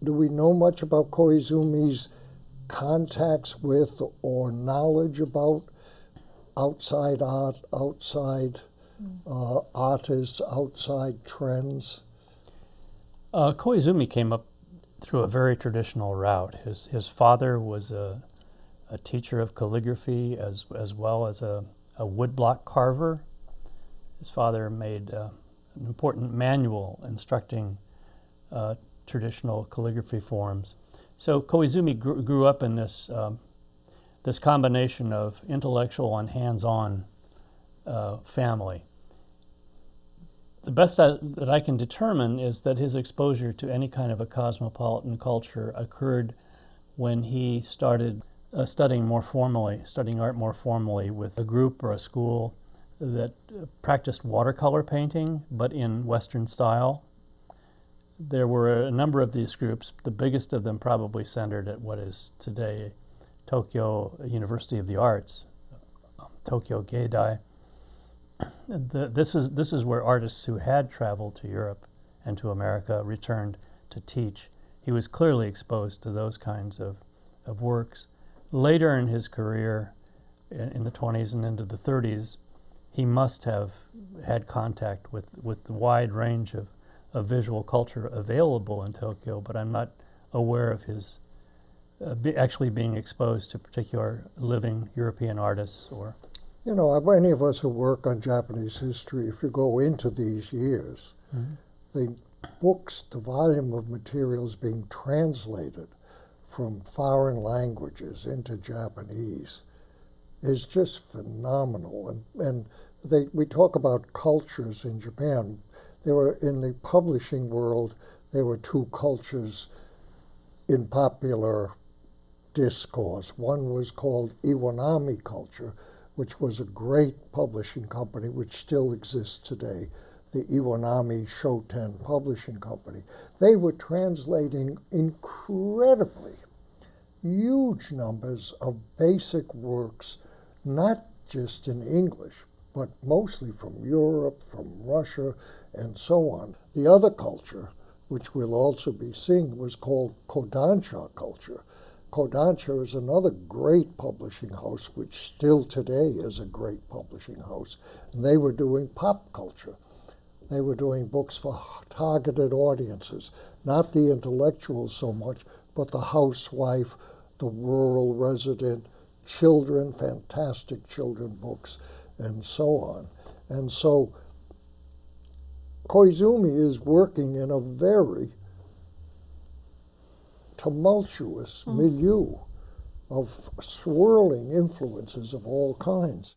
do we know much about Koizumi's contacts with or knowledge about outside art, outside artists, outside trends? Koizumi came up through a very traditional route. His father was a teacher of calligraphy as well as a woodblock carver. His father made an important manual instructing traditional calligraphy forms. So Koizumi grew up in this combination of intellectual and hands-on family. The best that I can determine is that his exposure to any kind of a cosmopolitan culture occurred when he started studying art more formally with a group or a school that practiced watercolor painting, but in Western style. There were a number of these groups, the biggest of them probably centered at what is today Tokyo University of the Arts, Tokyo Geidai. This is where artists who had traveled to Europe and to America returned to teach. He was clearly exposed to those kinds of works. Later in his career, in the 20s and into the 30s, he must have had contact with the wide range of visual culture available in Tokyo, but I'm not aware of his actually being exposed to particular living European artists. Or, you know, any of us who work on Japanese history, if you go into these years, the books, the volume of materials being translated from foreign languages into Japanese is just phenomenal. And we talk about cultures in Japan. There were, in the publishing world, there were two cultures in popular discourse. One was called Iwanami culture, which was a great publishing company which still exists today, the Iwanami Shoten Publishing Company. They were translating incredibly huge numbers of basic works, not just in English, but mostly from Europe, from Russia, and so on. The other culture, which we'll also be seeing, was called Kodansha culture. Kodansha is another great publishing house, which still today is a great publishing house. And they were doing pop culture. They were doing books for targeted audiences, not the intellectuals so much, but the housewife, the rural resident, children, fantastic children books, and so on. And so Koizumi is working in a very tumultuous milieu of swirling influences of all kinds.